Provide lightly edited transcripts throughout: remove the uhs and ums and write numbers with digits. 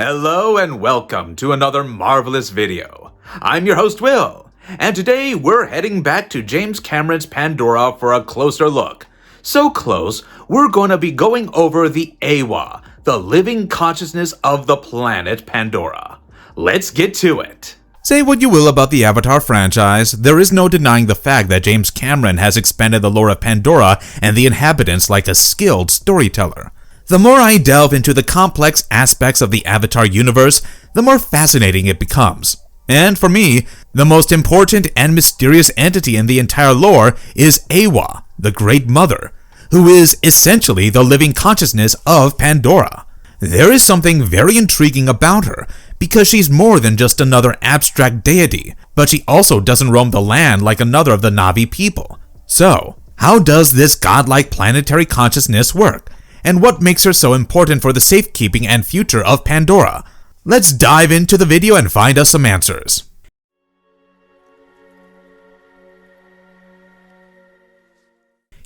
Hello and welcome to another marvelous video. I'm your host Will, and today we're heading back to James Cameron's Pandora for a closer look. So close, we're going to be going over the Eywa, the living consciousness of the planet Pandora. Let's get to it. Say what you will about the Avatar franchise, there is no denying the fact that James Cameron has expanded the lore of Pandora and the inhabitants like a skilled storyteller. The more I delve into the complex aspects of the Avatar universe, the more fascinating it becomes. And for me, the most important and mysterious entity in the entire lore is Eywa, the Great Mother, who is essentially the living consciousness of Pandora. There is something very intriguing about her, because she's more than just another abstract deity, but she also doesn't roam the land like another of the Na'vi people. So, how does this godlike planetary consciousness work? And what makes her so important for the safekeeping and future of Pandora? Let's dive into the video and find us some answers.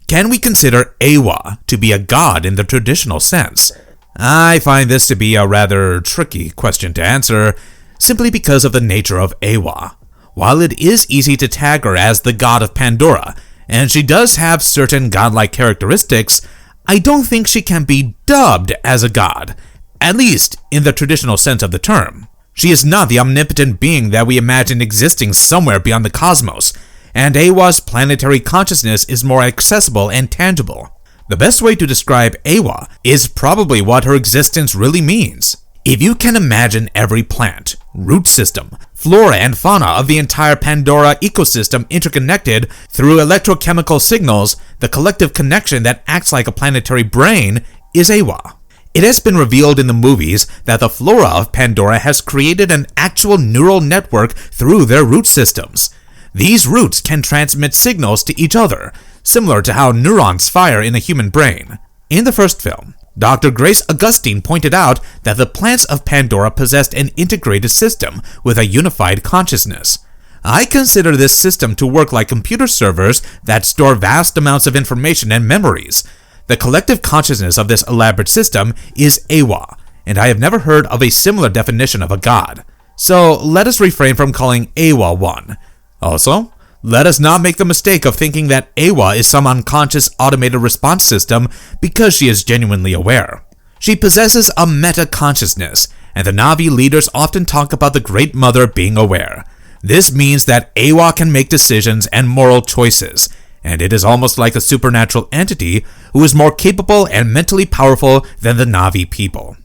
Can we consider Eywa to be a god in the traditional sense? I find this to be a rather tricky question to answer, simply because of the nature of Eywa. While it is easy to tag her as the god of Pandora, and she does have certain godlike characteristics, I don't think she can be dubbed as a god, at least in the traditional sense of the term. She is not the omnipotent being that we imagine existing somewhere beyond the cosmos, and Eywa's planetary consciousness is more accessible and tangible. The best way to describe Eywa is probably what her existence really means. If you can imagine every plant, root system, flora and fauna of the entire Pandora ecosystem interconnected through electrochemical signals, the collective connection that acts like a planetary brain is Eywa. It has been revealed in the movies that the flora of Pandora has created an actual neural network through their root systems. These roots can transmit signals to each other, similar to how neurons fire in a human brain. In the first film, Dr. Grace Augustine pointed out that the plants of Pandora possessed an integrated system with a unified consciousness. I consider this system to work like computer servers that store vast amounts of information and memories. The collective consciousness of this elaborate system is Eywa, and I have never heard of a similar definition of a god. So let us refrain from calling Eywa one. Also, let us not make the mistake of thinking that Eywa is some unconscious automated response system because she is genuinely aware. She possesses a meta-consciousness, and the Na'vi leaders often talk about the Great Mother being aware. This means that Eywa can make decisions and moral choices, and it is almost like a supernatural entity who is more capable and mentally powerful than the Na'vi people.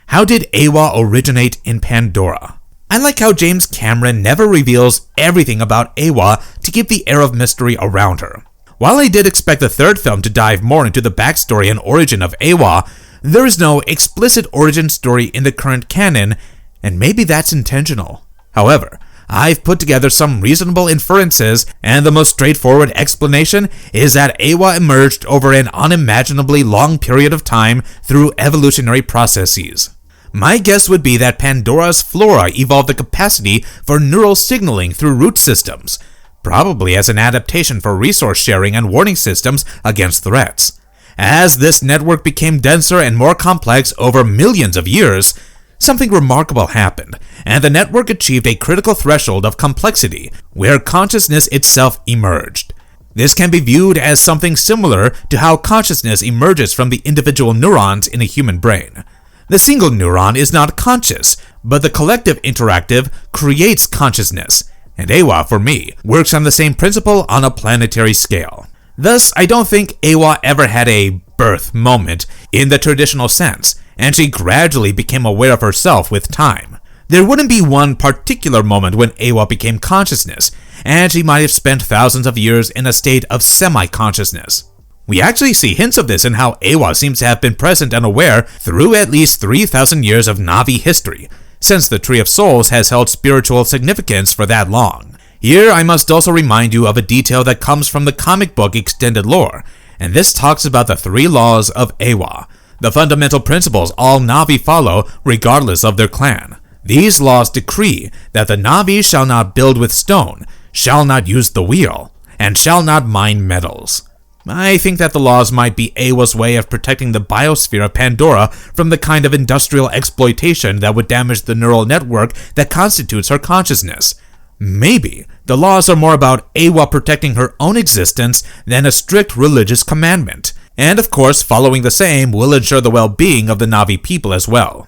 How did Eywa originate in Pandora? I like how James Cameron never reveals everything about Eywa to keep the air of mystery around her. While I did expect the third film to dive more into the backstory and origin of Eywa, there is no explicit origin story in the current canon, and maybe that's intentional. However, I've put together some reasonable inferences, and the most straightforward explanation is that Eywa emerged over an unimaginably long period of time through evolutionary processes. My guess would be that Pandora's flora evolved the capacity for neural signaling through root systems, probably as an adaptation for resource sharing and warning systems against threats. As this network became denser and more complex over millions of years, something remarkable happened, and the network achieved a critical threshold of complexity where consciousness itself emerged. This can be viewed as something similar to how consciousness emerges from the individual neurons in a human brain. The single neuron is not conscious, but the collective interactive creates consciousness, and Eywa, for me, works on the same principle on a planetary scale. Thus, I don't think Eywa ever had a birth moment in the traditional sense, and she gradually became aware of herself with time. There wouldn't be one particular moment when Eywa became consciousness, and she might have spent thousands of years in a state of semi-consciousness. We actually see hints of this in how Eywa seems to have been present and aware through at least 3,000 years of Na'vi history, since the Tree of Souls has held spiritual significance for that long. Here, I must also remind you of a detail that comes from the comic book extended lore, and this talks about the 3 laws of Eywa, the fundamental principles all Na'vi follow regardless of their clan. These laws decree that the Na'vi shall not build with stone, shall not use the wheel, and shall not mine metals. I think that the laws might be Eywa's way of protecting the biosphere of Pandora from the kind of industrial exploitation that would damage the neural network that constitutes her consciousness. Maybe the laws are more about Eywa protecting her own existence than a strict religious commandment. And of course, following the same will ensure the well-being of the Na'vi people as well.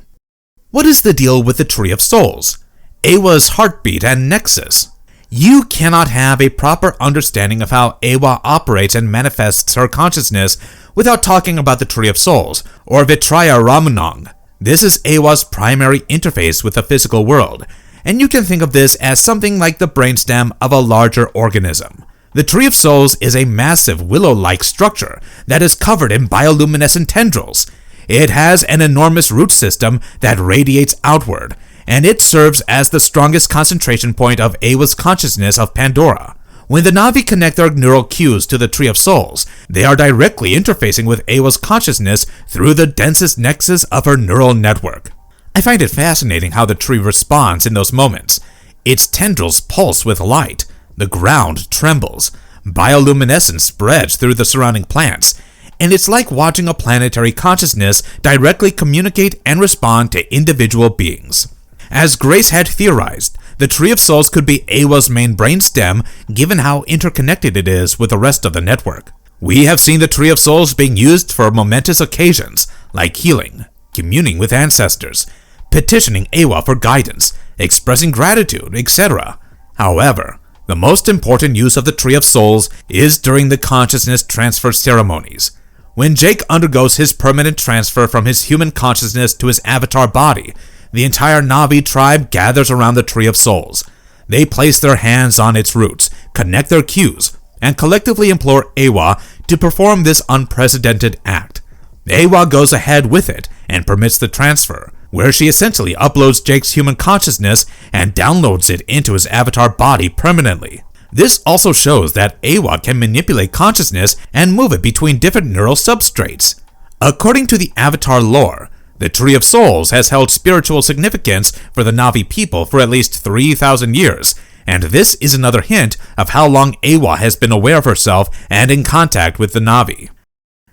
What is the deal with the Tree of Souls? Eywa's heartbeat and nexus. You cannot have a proper understanding of how Eywa operates and manifests her consciousness without talking about the Tree of Souls, or Vitraya Ramunong. This is Eywa's primary interface with the physical world, and you can think of this as something like the brainstem of a larger organism. The Tree of Souls is a massive willow-like structure that is covered in bioluminescent tendrils. It has an enormous root system that radiates outward, and it serves as the strongest concentration point of Eywa's consciousness of Pandora. When the Na'vi connect their neural cues to the Tree of Souls, they are directly interfacing with Eywa's consciousness through the densest nexus of her neural network. I find it fascinating how the tree responds in those moments. Its tendrils pulse with light, the ground trembles, bioluminescence spreads through the surrounding plants, and it's like watching a planetary consciousness directly communicate and respond to individual beings. As Grace had theorized, the Tree of Souls could be Eywa's main brainstem given how interconnected it is with the rest of the network. We have seen the Tree of Souls being used for momentous occasions like healing, communing with ancestors, petitioning Eywa for guidance, expressing gratitude, etc. However, the most important use of the Tree of Souls is during the consciousness transfer ceremonies. When Jake undergoes his permanent transfer from his human consciousness to his avatar body, the entire Na'vi tribe gathers around the Tree of Souls. They place their hands on its roots, connect their cues, and collectively implore Eywa to perform this unprecedented act. Eywa goes ahead with it and permits the transfer, where she essentially uploads Jake's human consciousness and downloads it into his avatar body permanently. This also shows that Eywa can manipulate consciousness and move it between different neural substrates. According to the avatar lore, the Tree of Souls has held spiritual significance for the Na'vi people for at least 3,000 years, and this is another hint of how long Eywa has been aware of herself and in contact with the Na'vi.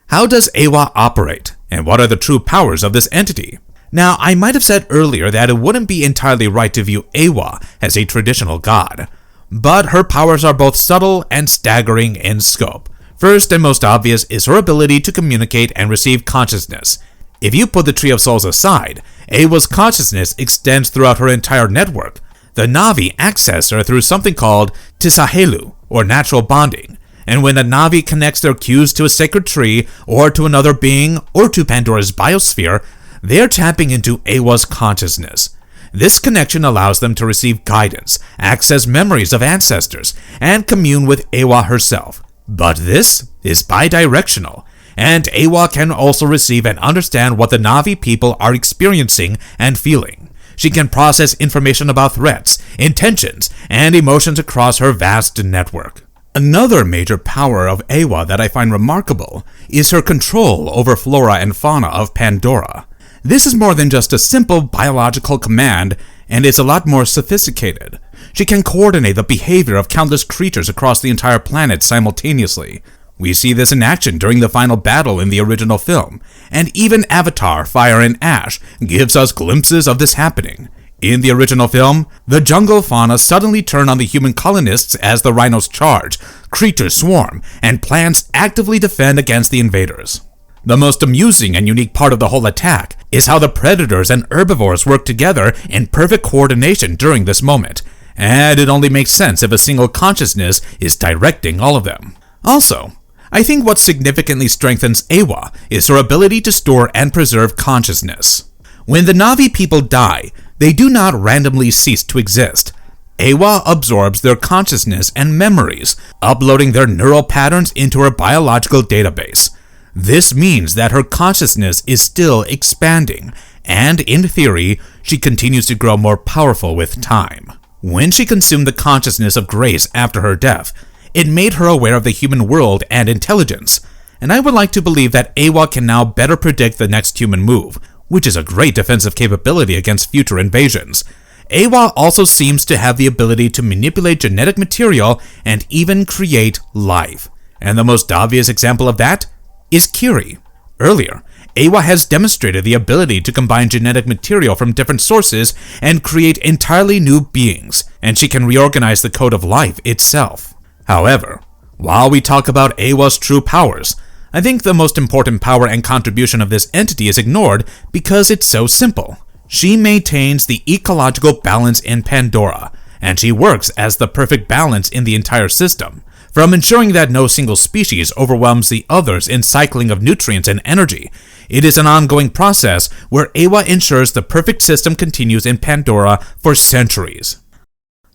How does Eywa operate, and what are the true powers of this entity? Now, I might have said earlier that it wouldn't be entirely right to view Eywa as a traditional god, but her powers are both subtle and staggering in scope. First and most obvious is her ability to communicate and receive consciousness. If you put the Tree of Souls aside, Eywa's consciousness extends throughout her entire network. The Na'vi access her through something called Tisahelu, or natural bonding, and when the Na'vi connects their cues to a sacred tree, or to another being, or to Pandora's biosphere, they are tapping into Eywa's consciousness. This connection allows them to receive guidance, access memories of ancestors, and commune with Eywa herself. But this is bidirectional, and Eywa can also receive and understand what the Na'vi people are experiencing and feeling. She can process information about threats, intentions, and emotions across her vast network. Another major power of Eywa that I find remarkable is her control over flora and fauna of Pandora. This is more than just a simple biological command, and it's a lot more sophisticated. She can coordinate the behavior of countless creatures across the entire planet simultaneously. We see this in action during the final battle in the original film, and even Avatar: Fire and Ash gives us glimpses of this happening. In the original film, the jungle fauna suddenly turn on the human colonists as the rhinos charge, creatures swarm, and plants actively defend against the invaders. The most amusing and unique part of the whole attack is how the predators and herbivores work together in perfect coordination during this moment, and it only makes sense if a single consciousness is directing all of them. Also, I think what significantly strengthens Eywa is her ability to store and preserve consciousness. When the Na'vi people die, they do not randomly cease to exist. Eywa absorbs their consciousness and memories, uploading their neural patterns into her biological database. This means that her consciousness is still expanding, and in theory, she continues to grow more powerful with time. When she consumed the consciousness of Grace after her death, it made her aware of the human world and intelligence, and I would like to believe that Eywa can now better predict the next human move, which is a great defensive capability against future invasions. Eywa also seems to have the ability to manipulate genetic material and even create life. And the most obvious example of that is Kiri. Earlier, Eywa has demonstrated the ability to combine genetic material from different sources and create entirely new beings, and she can reorganize the code of life itself. However, while we talk about Eywa's true powers, I think the most important power and contribution of this entity is ignored because it's so simple. She maintains the ecological balance in Pandora, and she works as the perfect balance in the entire system. From ensuring that no single species overwhelms the others in cycling of nutrients and energy, it is an ongoing process where Eywa ensures the perfect system continues in Pandora for centuries.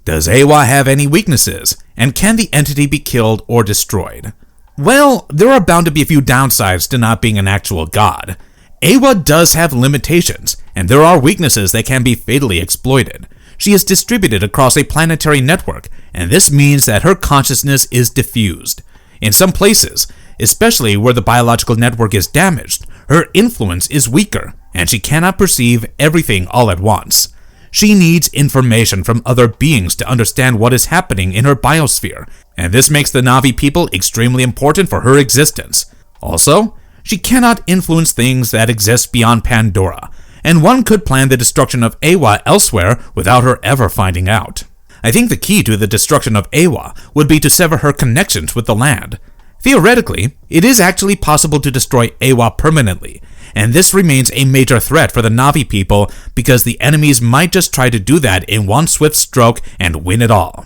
Does Eywa have any weaknesses, and can the entity be killed or destroyed? Well, there are bound to be a few downsides to not being an actual god. Eywa does have limitations, and there are weaknesses that can be fatally exploited. She is distributed across a planetary network, and this means that her consciousness is diffused. In some places, especially where the biological network is damaged, her influence is weaker, and she cannot perceive everything all at once. She needs information from other beings to understand what is happening in her biosphere, and this makes the Na'vi people extremely important for her existence. Also, she cannot influence things that exist beyond Pandora, and one could plan the destruction of Eywa elsewhere without her ever finding out. I think the key to the destruction of Eywa would be to sever her connections with the land. Theoretically, it is actually possible to destroy Eywa permanently, and this remains a major threat for the Na'vi people because the enemies might just try to do that in one swift stroke and win it all.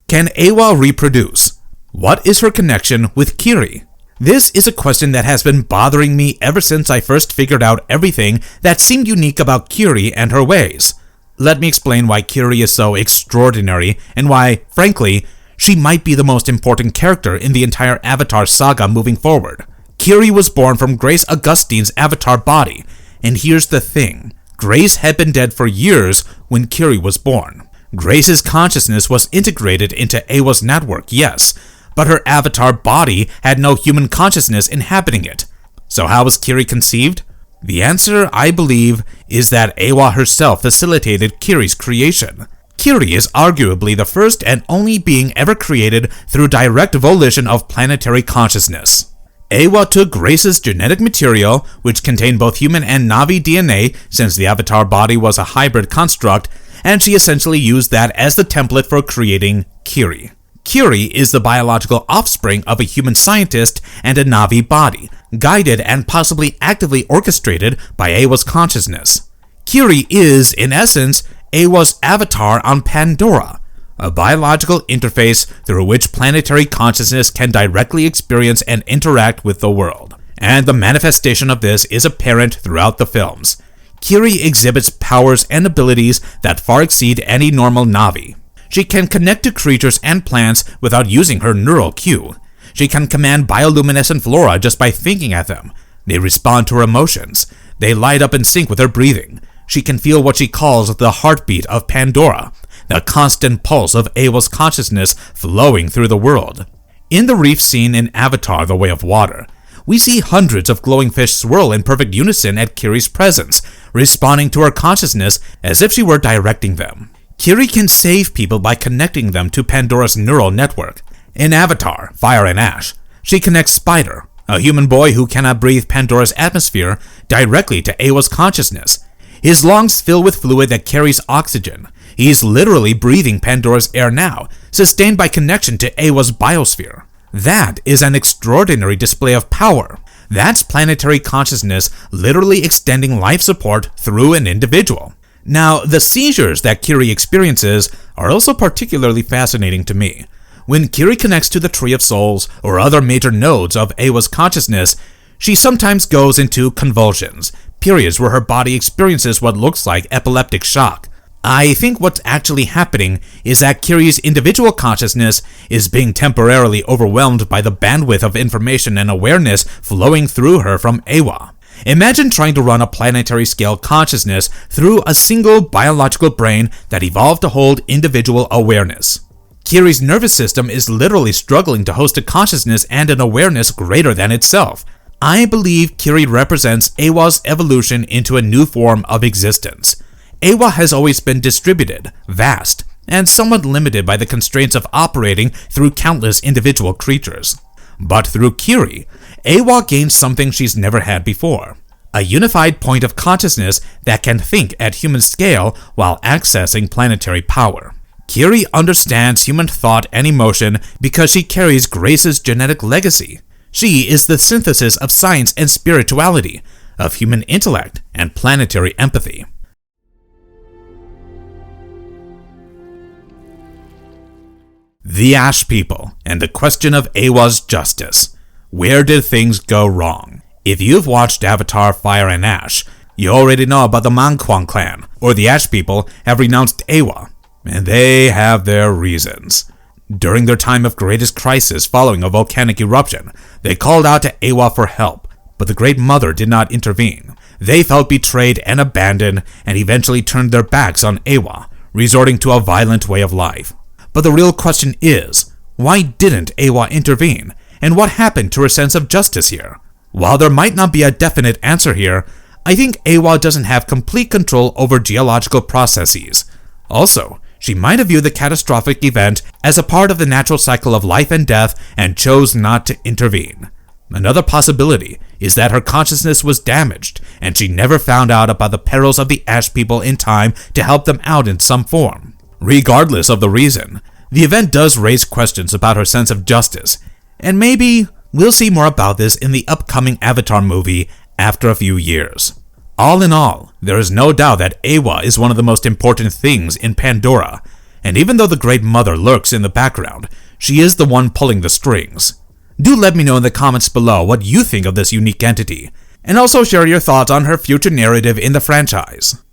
Can Eywa reproduce? What is her connection with Kiri? This is a question that has been bothering me ever since I first figured out everything that seemed unique about Kiri and her ways. Let me explain why Kiri is so extraordinary and why, frankly, she might be the most important character in the entire Avatar saga moving forward. Kiri was born from Grace Augustine's Avatar body, and here's the thing. Grace had been dead for years when Kiri was born. Grace's consciousness was integrated into Eywa's network, yes, but her Avatar body had no human consciousness inhabiting it. So how was Kiri conceived? The answer, I believe, is that Eywa herself facilitated Kiri's creation. Kiri is arguably the first and only being ever created through direct volition of planetary consciousness. Eywa took Grace's genetic material, which contained both human and Na'vi DNA since the Avatar body was a hybrid construct, and she essentially used that as the template for creating Kiri. Kiri is the biological offspring of a human scientist and a Na'vi body, guided and possibly actively orchestrated by Eywa's consciousness. Kiri is, in essence, Eywa's avatar on Pandora, a biological interface through which planetary consciousness can directly experience and interact with the world. And the manifestation of this is apparent throughout the films. Kiri exhibits powers and abilities that far exceed any normal Na'vi. She can connect to creatures and plants without using her neural cue. She can command bioluminescent flora just by thinking at them. They respond to her emotions. They light up in sync with her breathing. She can feel what she calls the heartbeat of Pandora, the constant pulse of Eywa's consciousness flowing through the world. In the reef scene in Avatar: The Way of Water, we see hundreds of glowing fish swirl in perfect unison at Kiri's presence, responding to her consciousness as if she were directing them. Kiri can save people by connecting them to Pandora's neural network. In Avatar: Fire and Ash, she connects Spider, a human boy who cannot breathe Pandora's atmosphere, directly to Eywa's consciousness. His lungs fill with fluid that carries oxygen. He's literally breathing Pandora's air now, sustained by connection to Eywa's biosphere. That is an extraordinary display of power. That's planetary consciousness literally extending life support through an individual. Now, the seizures that Kiri experiences are also particularly fascinating to me. When Kiri connects to the Tree of Souls or other major nodes of Eywa's consciousness, she sometimes goes into convulsions, periods where her body experiences what looks like epileptic shock. I think what's actually happening is that Kiri's individual consciousness is being temporarily overwhelmed by the bandwidth of information and awareness flowing through her from Eywa. Imagine trying to run a planetary-scale consciousness through a single biological brain that evolved to hold individual awareness. Kiri's nervous system is literally struggling to host a consciousness and an awareness greater than itself. I believe Kiri represents Eywa's evolution into a new form of existence. Eywa has always been distributed, vast, and somewhat limited by the constraints of operating through countless individual creatures. But through Kiri, Eywa gains something she's never had before: a unified point of consciousness that can think at human scale while accessing planetary power. Kiri understands human thought and emotion because she carries Grace's genetic legacy. She is the synthesis of science and spirituality, of human intellect and planetary empathy. The Ash People and the question of Eywa's justice. Where did things go wrong? If you've watched Avatar: Fire and Ash, you already know about the Mankwang clan, or the Ash People have renounced Eywa, and they have their reasons. During their time of greatest crisis following a volcanic eruption, they called out to Eywa for help, but the Great Mother did not intervene. They felt betrayed and abandoned, and eventually turned their backs on Eywa, resorting to a violent way of life. But the real question is, why didn't Eywa intervene, and what happened to her sense of justice here? While there might not be a definite answer here, I think Eywa doesn't have complete control over geological processes. Also, she might have viewed the catastrophic event as a part of the natural cycle of life and death and chose not to intervene. Another possibility is that her consciousness was damaged and she never found out about the perils of the Ash People in time to help them out in some form. Regardless of the reason, the event does raise questions about her sense of justice, and maybe we'll see more about this in the upcoming Avatar movie after a few years. All in all, there is no doubt that Eywa is one of the most important things in Pandora, and even though the Great Mother lurks in the background, she is the one pulling the strings. Do let me know in the comments below what you think of this unique entity, and also share your thoughts on her future narrative in the franchise.